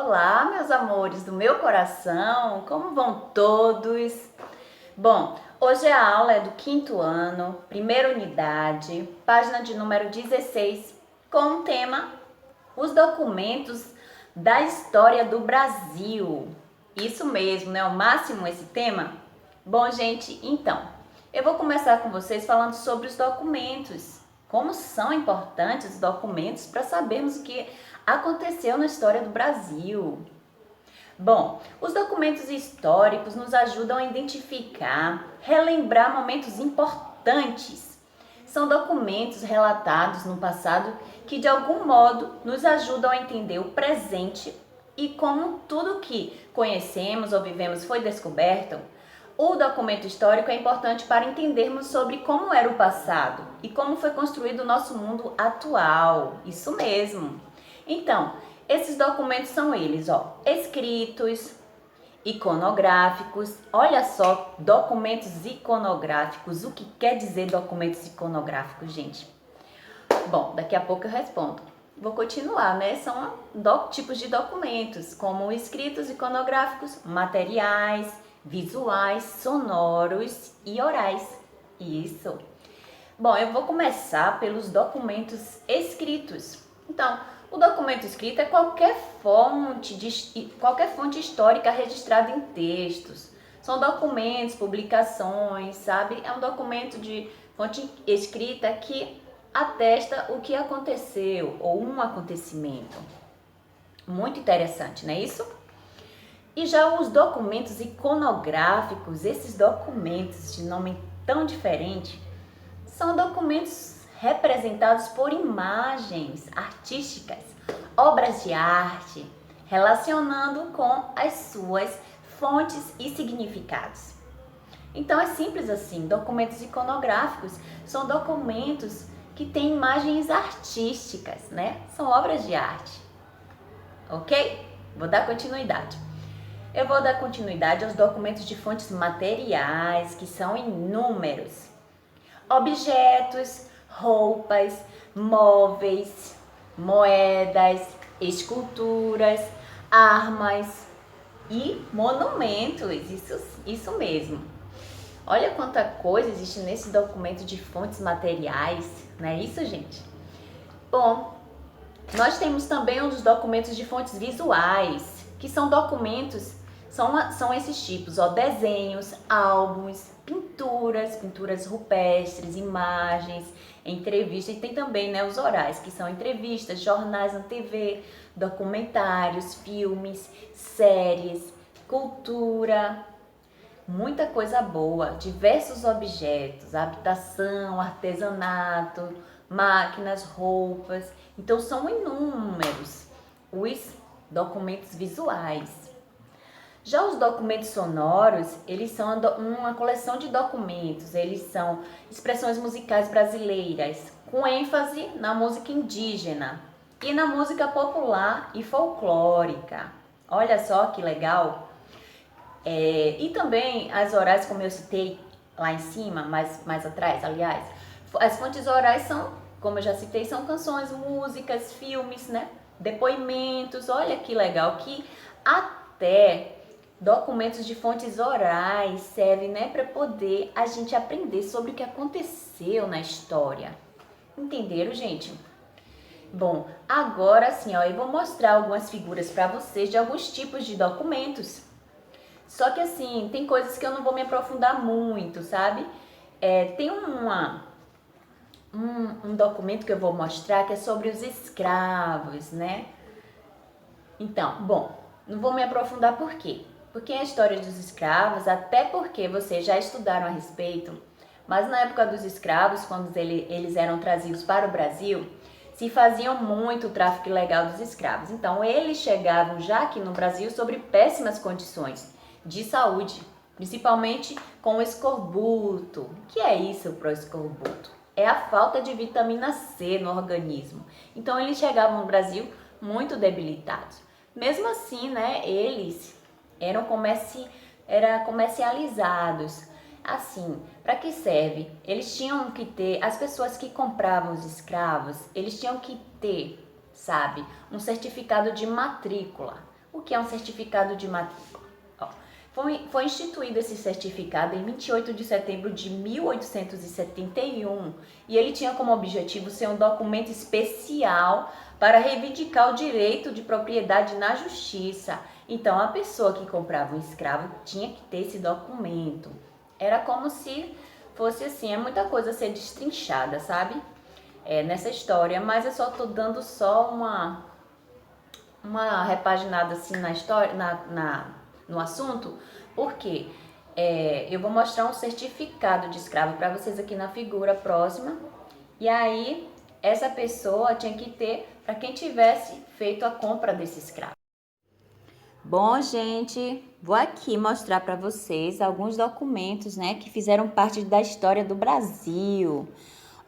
Olá, meus amores do meu coração, como vão todos? Bom, hoje a aula é do quinto ano, primeira unidade, página de número 16, com o tema Os documentos da história do Brasil. Isso mesmo, né? O máximo esse tema? Bom, gente, então, eu vou começar com vocês falando sobre os documentos. Como são importantes os documentos para sabermos o que aconteceu na história do Brasil. Bom, os documentos históricos nos ajudam a identificar, relembrar momentos importantes. São documentos relatados no passado que, de algum modo, nos ajudam a entender o presente e como tudo que conhecemos ou vivemos foi descoberto. O documento histórico é importante para entendermos sobre como era o passado e como foi construído o nosso mundo atual. Isso mesmo. Então, esses documentos são eles, escritos, iconográficos. Olha só, documentos iconográficos. O que quer dizer documentos iconográficos, gente? Bom, daqui a pouco eu respondo. Vou continuar, né? São tipos de documentos, como escritos, iconográficos, materiais, visuais, sonoros e orais. Isso. Bom, eu vou começar pelos documentos escritos. Então, o documento escrito é qualquer fonte histórica registrada em textos. São documentos, publicações, sabe? É um documento de fonte escrita que atesta o que aconteceu ou um acontecimento. Muito interessante, não é isso? E já os documentos iconográficos, esses documentos de nome tão diferente, são documentos representados por imagens artísticas, obras de arte, relacionando com as suas fontes e significados. Então é simples assim, documentos iconográficos são documentos que têm imagens artísticas, né? São obras de arte, ok? Vou dar continuidade. Eu vou dar continuidade aos documentos de fontes materiais, que são inúmeros. Objetos, roupas, móveis, moedas, esculturas, armas e monumentos. Isso mesmo. Olha quanta coisa existe nesse documento de fontes materiais, não é isso, gente? Bom, nós temos também os documentos de fontes visuais, que são documentos, são esses tipos, desenhos, álbuns, pinturas rupestres, imagens, entrevistas, e tem também, né, os orais, que são entrevistas, jornais na TV, documentários, filmes, séries, cultura, muita coisa boa, diversos objetos, habitação, artesanato, máquinas, roupas. Então são inúmeros os documentos visuais. Já os documentos sonoros, eles são uma coleção de documentos, eles são expressões musicais brasileiras, com ênfase na música indígena e na música popular e folclórica. Olha só que legal! E também as orais, como eu citei lá em cima, mais atrás, aliás, as fontes orais são, como eu já citei, são canções, músicas, filmes, né? Depoimentos. Olha que legal, que até documentos de fontes orais servem, né, para poder a gente aprender sobre o que aconteceu na história. Entenderam, gente? Bom, agora sim, eu vou mostrar algumas figuras para vocês de alguns tipos de documentos. Só que assim, tem coisas que eu não vou me aprofundar muito, sabe? Tem um documento que eu vou mostrar que é sobre os escravos, né? Então, bom, não vou me aprofundar por quê? Porque a história dos escravos, até porque vocês já estudaram a respeito, mas na época dos escravos, quando eles eram trazidos para o Brasil, se faziam muito o tráfico ilegal dos escravos. Então, eles chegavam já aqui no Brasil sobre péssimas condições de saúde, principalmente com o escorbuto. O que é isso para o escorbuto? É a falta de vitamina C no organismo. Então, eles chegavam no Brasil muito debilitados. Mesmo assim, né, eles eram comercializados. Assim, para que serve? Eles tinham que ter, as pessoas que compravam os escravos, eles tinham que ter, sabe, um certificado de matrícula. O que é um certificado de matrícula? Ó, foi instituído esse certificado em 28 de setembro de 1871 e ele tinha como objetivo ser um documento especial para reivindicar o direito de propriedade na justiça. Então, a pessoa que comprava um escravo tinha que ter esse documento. Era como se fosse assim, é muita coisa a ser destrinchada, sabe? Nessa história, mas eu só tô dando só uma repaginada assim na história, no assunto, porque eu vou mostrar um certificado de escravo para vocês aqui na figura próxima, e aí essa pessoa tinha que ter para quem tivesse feito a compra desse escravo. Bom, gente, vou aqui mostrar para vocês alguns documentos, né, que fizeram parte da história do Brasil.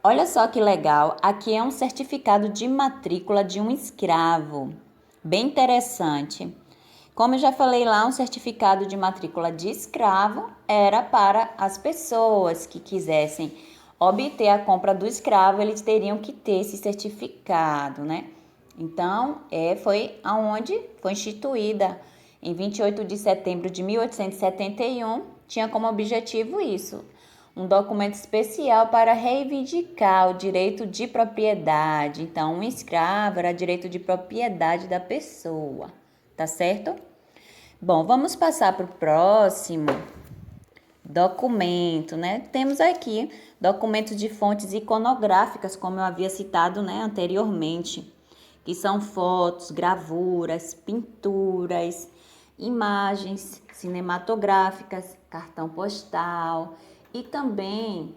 Olha só que legal, aqui é um certificado de matrícula de um escravo, bem interessante. Como eu já falei lá, um certificado de matrícula de escravo era para as pessoas que quisessem obter a compra do escravo, eles teriam que ter esse certificado, né? Então, foi aonde foi instituída em 28 de setembro de 1871, tinha como objetivo isso, um documento especial para reivindicar o direito de propriedade. Então, um escravo era direito de propriedade da pessoa, tá certo? Bom, vamos passar para o próximo documento, né? Temos aqui documentos de fontes iconográficas, como eu havia citado, né, anteriormente, que são fotos, gravuras, pinturas, imagens cinematográficas, cartão postal e também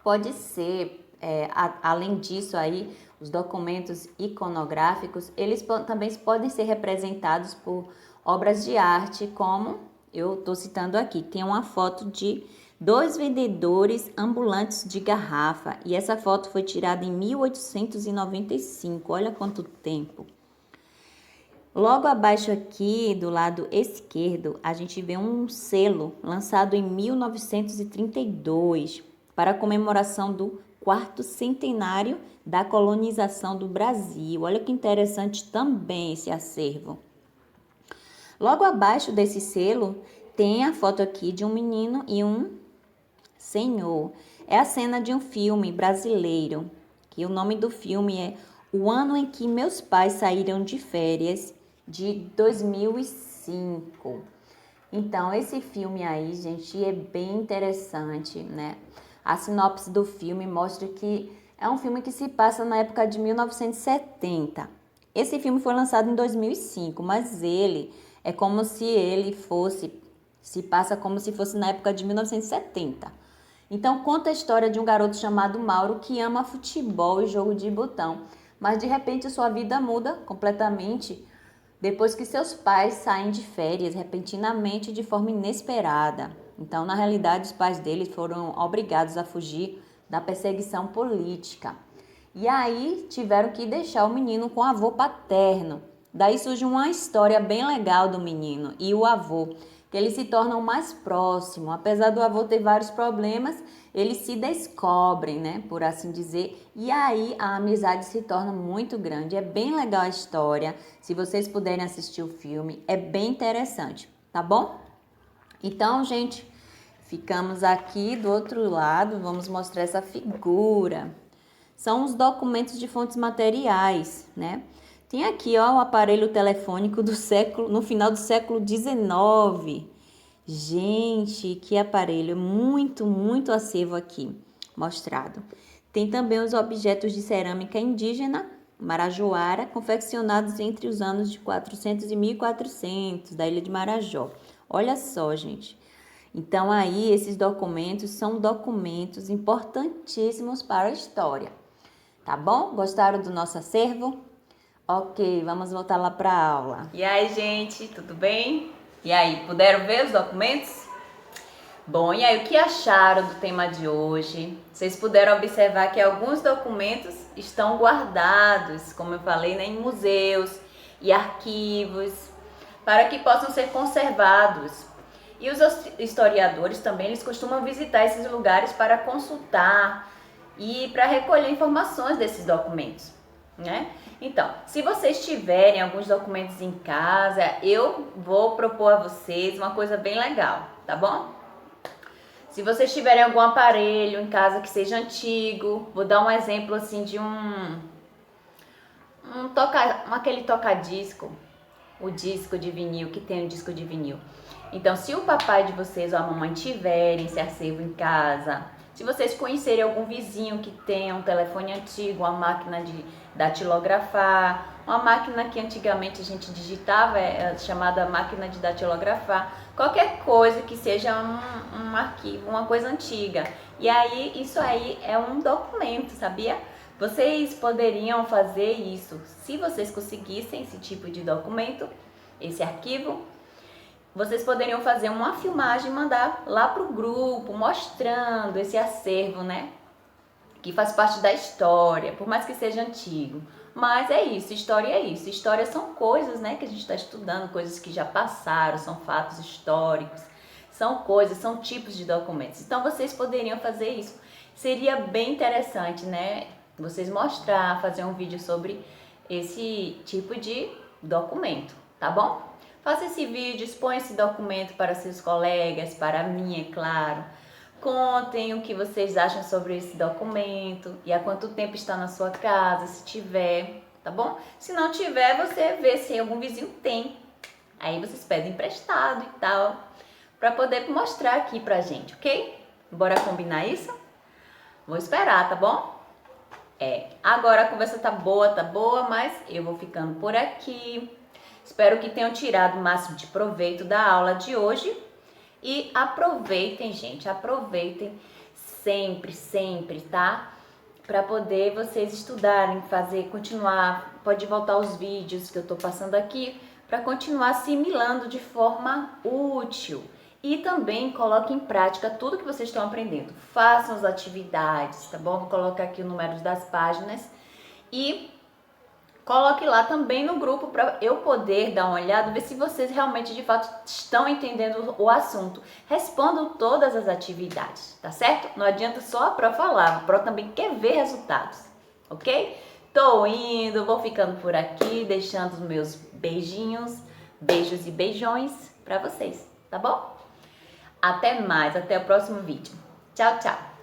pode ser, além disso aí, os documentos iconográficos, eles também podem ser representados por obras de arte, como eu estou citando aqui. Tem uma foto de 2 vendedores ambulantes de garrafa e essa foto foi tirada em 1895, olha quanto tempo. Logo abaixo aqui, do lado esquerdo, a gente vê um selo lançado em 1932 para a comemoração do 4º centenário da colonização do Brasil. Olha que interessante também esse acervo. Logo abaixo desse selo tem a foto aqui de um menino e um senhor. É a cena de um filme brasileiro, que o nome do filme é O Ano em que Meus Pais Saíram de Férias, de 2005. Então, esse filme aí, gente, é bem interessante, né? A sinopse do filme mostra que é um filme que se passa na época de 1970. Esse filme foi lançado em 2005, mas ele é como se ele se passa como se fosse na época de 1970. Então, conta a história de um garoto chamado Mauro que ama futebol e jogo de botão, mas de repente sua vida muda completamente depois que seus pais saem de férias repentinamente de forma inesperada. Então, na realidade, os pais dele foram obrigados a fugir da perseguição política. E aí tiveram que deixar o menino com o avô paterno. Daí surge uma história bem legal do menino e o avô, que eles se tornam mais próximos. Apesar do avô ter vários problemas, eles se descobrem, né, por assim dizer, e aí a amizade se torna muito grande. É bem legal a história, se vocês puderem assistir o filme, é bem interessante, tá bom? Então, gente, ficamos aqui do outro lado, vamos mostrar essa figura. São os documentos de fontes materiais, né? Tem aqui, ó, o aparelho telefônico no final do século XIX. Gente, que aparelho, muito, muito acervo aqui mostrado. Tem também os objetos de cerâmica indígena, marajoara, confeccionados entre os anos de 400 e 1400, da ilha de Marajó. Olha só, gente. Então, aí, esses documentos são documentos importantíssimos para a história. Tá bom? Gostaram do nosso acervo? Ok, vamos voltar lá para a aula. E aí, gente, tudo bem? E aí, puderam ver os documentos? Bom, e aí, o que acharam do tema de hoje? Vocês puderam observar que alguns documentos estão guardados, como eu falei, né, em museus e arquivos, para que possam ser conservados. E os historiadores também, eles costumam visitar esses lugares para consultar e para recolher informações desses documentos. né? Então, se vocês tiverem alguns documentos em casa, eu vou propor a vocês uma coisa bem legal, tá bom? Se vocês tiverem algum aparelho em casa que seja antigo, vou dar um exemplo assim de aquele toca-disco, o disco de vinil, que tem o disco de vinil. Então, se o papai de vocês ou a mamãe tiverem esse acervo em casa, se vocês conhecerem algum vizinho que tenha um telefone antigo, uma máquina de datilografar, uma máquina que antigamente a gente digitava, chamada máquina de datilografar, qualquer coisa que seja um arquivo, uma coisa antiga. E aí, isso aí é um documento, sabia? Vocês poderiam fazer isso, se vocês conseguissem esse tipo de documento, esse arquivo, vocês poderiam fazer uma filmagem e mandar lá pro grupo, mostrando esse acervo, né? Que faz parte da história, por mais que seja antigo. Mas é isso, história é isso. História são coisas, né, que a gente está estudando, coisas que já passaram, são fatos históricos, são coisas, são tipos de documentos. Então vocês poderiam fazer isso. Seria bem interessante, né? Vocês mostrar, fazer um vídeo sobre esse tipo de documento, tá bom? Faça esse vídeo, exponha esse documento para seus colegas, para mim, é claro. Contem o que vocês acham sobre esse documento e há quanto tempo está na sua casa, se tiver, tá bom? Se não tiver, você vê se algum vizinho tem. Aí vocês pedem emprestado e tal, para poder mostrar aqui pra gente, ok? Bora combinar isso? Vou esperar, tá bom? Agora a conversa tá boa, mas eu vou ficando por aqui. Espero que tenham tirado o máximo de proveito da aula de hoje. E aproveitem, gente, aproveitem sempre, tá? Para poder vocês estudarem, continuar, pode voltar os vídeos que eu tô passando aqui, para continuar assimilando de forma útil. E também coloquem em prática tudo que vocês estão aprendendo. Façam as atividades, tá bom? Vou colocar aqui o número das páginas e coloque lá também no grupo para eu poder dar uma olhada, ver se vocês realmente de fato estão entendendo o assunto. Respondam todas as atividades, tá certo? Não adianta só a Pro falar, a Pro também quer ver resultados, ok? Tô indo, vou ficando por aqui, deixando os meus beijinhos, beijos e beijões para vocês, tá bom? Até mais, até o próximo vídeo. Tchau, tchau!